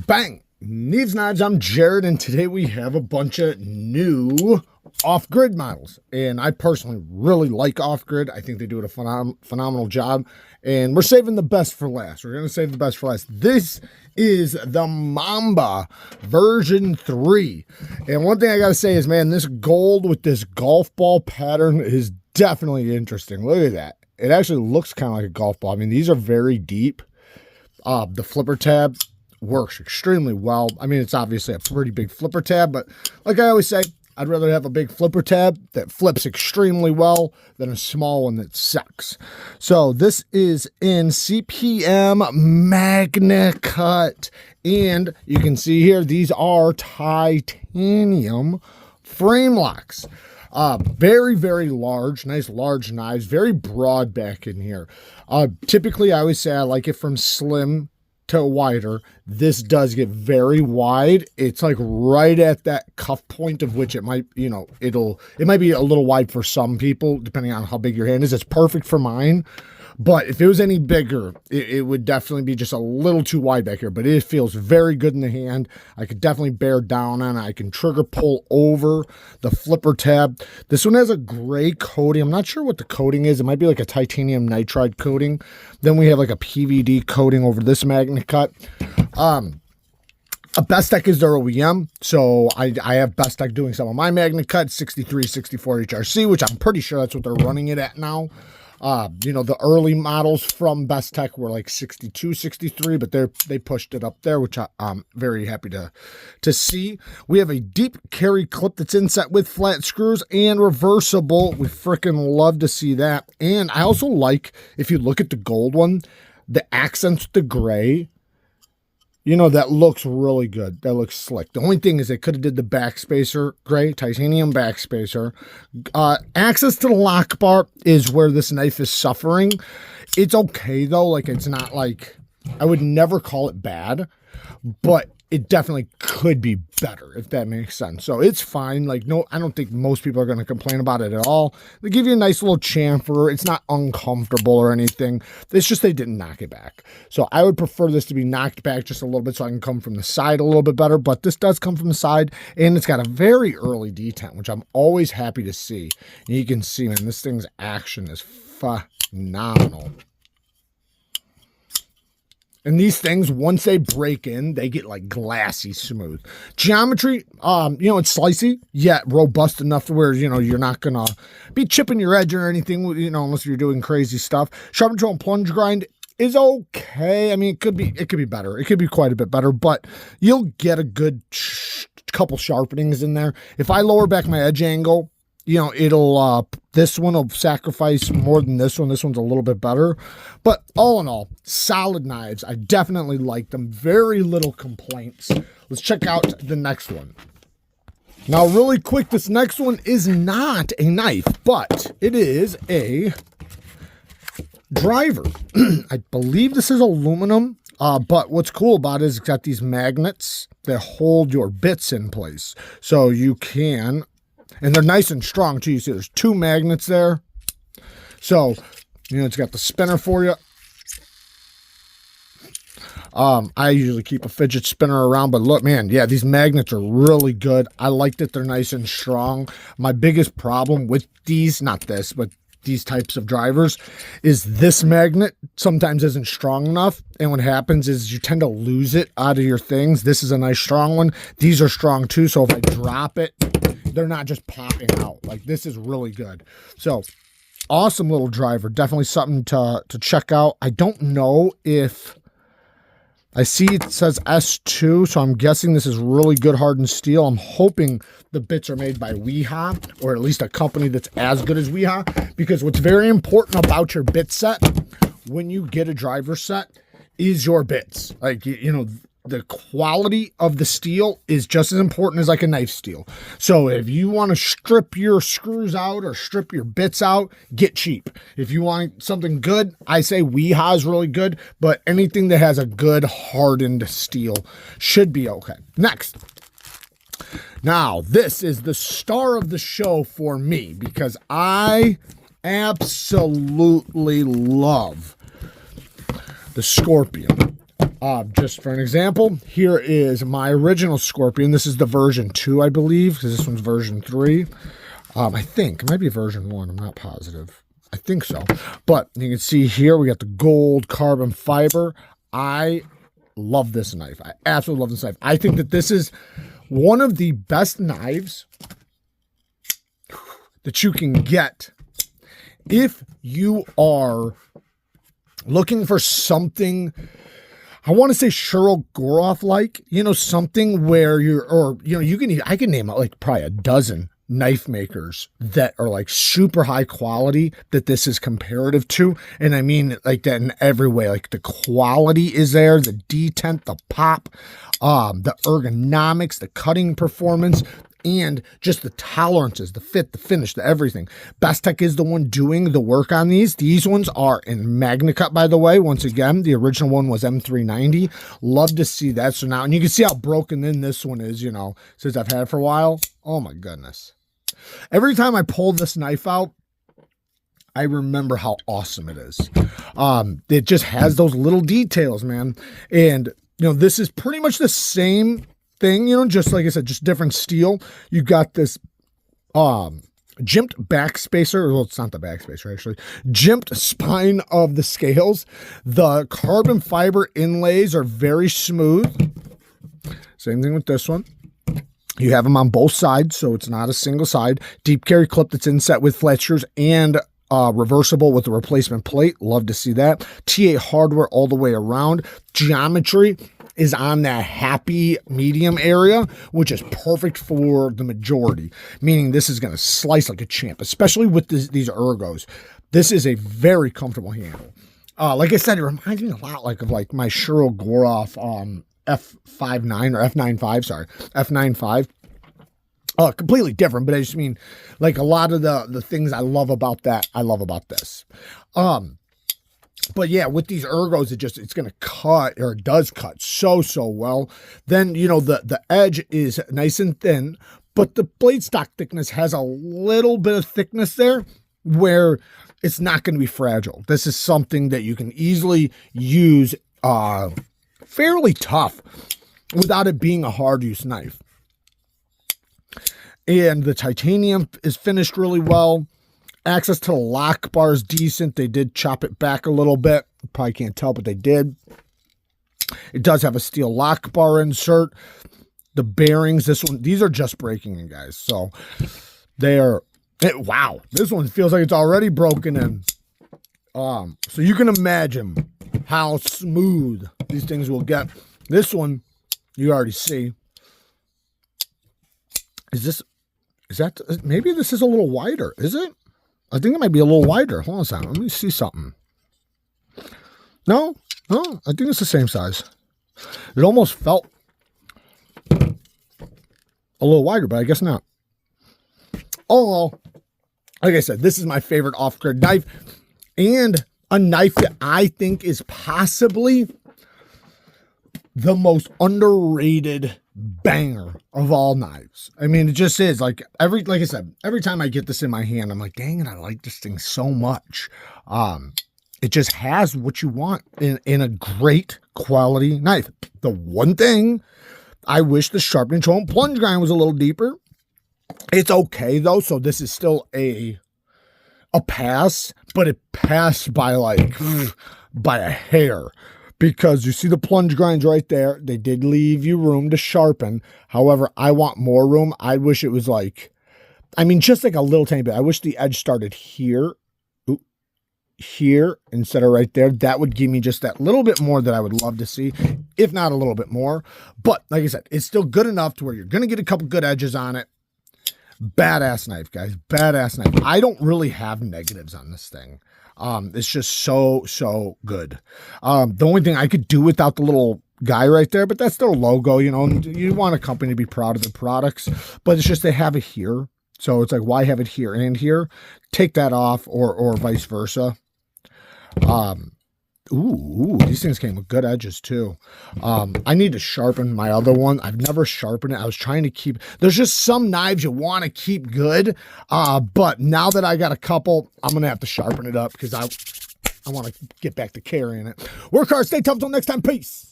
Bang! Neeves Knives, I'm Jared, and today we have a bunch of new off-grid models. And I personally really like off-grid. I think they do a phenomenal job. And we're saving the best for last. We're going to save the best for last. This is the Mamba version 3. And one thing I got to say is, man, this gold with this golf ball pattern is definitely interesting. Look at that. It actually looks kind of like a golf ball. I mean, these are very deep. The flipper tab works extremely well. I mean, it's obviously a pretty big flipper tab, but like I always say, I'd rather have a big flipper tab that flips extremely well than a small one that sucks. So this is in CPM Magnacut, and you can see here, these are titanium frame locks. Very, very large, nice large knives, very broad back in here. Typically, I always say I like it from slim to wider. This does get very wide. It's like right at that cuff point of which it might, you know, it might be a little wide for some people, depending on how big your hand is. It's perfect for mine. But if it was any bigger, it would definitely be just a little too wide back here. But it feels very good in the hand. I could definitely bear down on it. I can trigger pull over the flipper tab. This one has a gray coating. I'm not sure what the coating is. It might be like a titanium nitride coating. Then we have like a PVD coating over this Magnacut. Bestech is their OEM, so I have Bestech doing some of my Magnacut 63, 64 HRC, which I'm pretty sure that's what they're running it at now. You know, the early models from Bestech were like 62, 63, but they pushed it up there, which I'm very happy to see. We have a deep carry clip that's inset with flat screws and reversible. We freaking love to see that. And I also like, if you look at the gold one, the accents with the gray, you know, that looks really good. That looks slick. The only thing is they could have did the backspacer gray, titanium backspacer. Access to the lock bar is where this knife is suffering. It's okay, though. Like, it's not like, I would never call it bad, but it definitely could be better, if that makes sense. So it's fine. Like, no, I don't think most people are going to complain about it at all. They give you a nice little chamfer. It's not uncomfortable or anything. It's just they didn't knock it back. So I would prefer this to be knocked back just a little bit so I can come from the side a little bit better. But this does come from the side, and it's got a very early detent, which I'm always happy to see. And you can see, man, this thing's action is phenomenal. And these things, once they break in, they get like glassy smooth. Geometry, you know, it's slicey, yet robust enough to where, you know, you're not going to be chipping your edge or anything, you know, unless you're doing crazy stuff. Sharp control and plunge grind is okay. I mean, it could be better. It could be quite a bit better, but you'll get a good couple sharpenings in there. If I lower back my edge angle, you know, it'll, this one will sacrifice more than this one. This one's a little bit better. But all in all, solid knives. I definitely like them. Very little complaints. Let's check out the next one. Now, really quick, this next one is not a knife, but it is a driver. I believe this is aluminum. But what's cool about it is it's got these magnets that hold your bits in place. So you can... And they're nice and strong, too. You see there's two magnets there. So, you know, it's got the spinner for you. I usually keep a fidget spinner around, but look, man, yeah, these magnets are really good. I like that they're nice and strong. My biggest problem with these, not this, but these types of drivers, is this magnet sometimes isn't strong enough. And what happens is you tend to lose it out of your things. This is a nice strong one. These are strong, too. So if I drop it, they're not just popping out. Like, this is really good. So, awesome little driver. Definitely something to check out. I don't know if... I see it says S2, so I'm guessing this is really good hardened steel. I'm hoping the bits are made by WEHA, or at least a company that's as good as WEHA, because what's very important about your bit set when you get a driver set is your bits. Like, you know... The quality of the steel is just as important as like a knife steel. So if you want to strip your screws out or strip your bits out, get cheap. If you want something good, I say WEHA is really good, but anything that has a good hardened steel should be okay. Next. Now, this is the star of the show for me because I absolutely love the Scorpion. Just for an example, here is my original Scorpion. This is the version 2, I believe, because this one's version 3. I think it might be version 1. I'm not positive. I think so. But you can see here we got the gold carbon fiber. I love this knife. I absolutely love this knife. I think that this is one of the best knives that you can get if you are looking for something, I want to say Cheryl Goroff like, you know, something where you're, or, you know, I can name out like probably a dozen knife makers that are like super high quality that this is comparative to. And I mean like that in every way. Like the quality is there, the detent, the pop, the ergonomics, the cutting performance, and just the tolerances, the fit, the finish, the everything. Best Tech is the one doing the work on these. These ones are in Magnacut, by the way. Once again, the original one was M390. Love to see that. So now, and you can see how broken in this one is, you know, since I've had it for a while. Oh my goodness. Every time I pull this knife out, I remember how awesome it is. It just has those little details, man. And, you know, this is pretty much the same thing, you know, just like I said, just different steel. You got this jimped backspacer. Well, it's not the backspacer, actually. Jimped spine of the scales. The carbon fiber inlays are very smooth. Same thing with this one. You have them on both sides, so it's not a single side. Deep carry clip that's inset with flat screws and reversible with a replacement plate. Love to see that. TA hardware all the way around. Geometry is on that happy medium area, which is perfect for the majority, meaning this is going to slice like a champ, especially with these ergos. This is a very comfortable handle. Like I said, it reminds me a lot like of like my Cheryl Goroff F59 or F95, sorry, F95. Completely different, but I just mean like a lot of the things I love about that, I love about this. But yeah, with these ergos, it's going to cut, or it does cut so well. Then, you know, the edge is nice and thin, but the blade stock thickness has a little bit of thickness there where it's not going to be fragile. This is something that you can easily use fairly tough without it being a hard use knife. And the titanium is finished really well. Access to the lock bar is decent. They did chop it back a little bit. You probably can't tell, but they did. It does have a steel lock bar insert. The bearings, these are just breaking in, guys. So they are, wow, this one feels like it's already broken in. So you can imagine how smooth these things will get. This one, you already see. Maybe this is a little wider, is it? I think it might be a little wider. Hold on a second. Let me see something. No, I think it's the same size. It almost felt a little wider, but I guess not. Oh, well, like I said, this is my favorite off-grid knife, and a knife that I think is possibly the most underrated banger of all knives. I mean, it just is like like I said, every time I get this in my hand, I'm like, dang it, I like this thing so much. It just has what you want in a great quality knife. The one thing I wish the sharpening tool and plunge grind was a little deeper. It's okay though, so this is still a pass, but it passed by like by a hair. Because you see the plunge grinds right there. They did leave you room to sharpen. However, I want more room. I wish it was like, I mean, just like a little tiny bit. I wish the edge started here, here instead of right there. That would give me just that little bit more that I would love to see, if not a little bit more. But like I said, it's still good enough to where you're going to get a couple good edges on it. Badass knife, guys. Badass knife. I don't really have negatives on this thing. It's just so good. The only thing I could do without the little guy right there, but that's their logo, you know, and you want a company to be proud of their products, but it's just they have it here. So it's like, why have it here and here? Take that off, or vice versa. Ooh, these things came with good edges too. I need to sharpen my other one. I've never sharpened it. I was trying to keep, there's just some knives you want to keep good. But now that I got a couple, I'm going to have to sharpen it up because I want to get back to carrying it. Work hard, stay tough, until next time. Peace.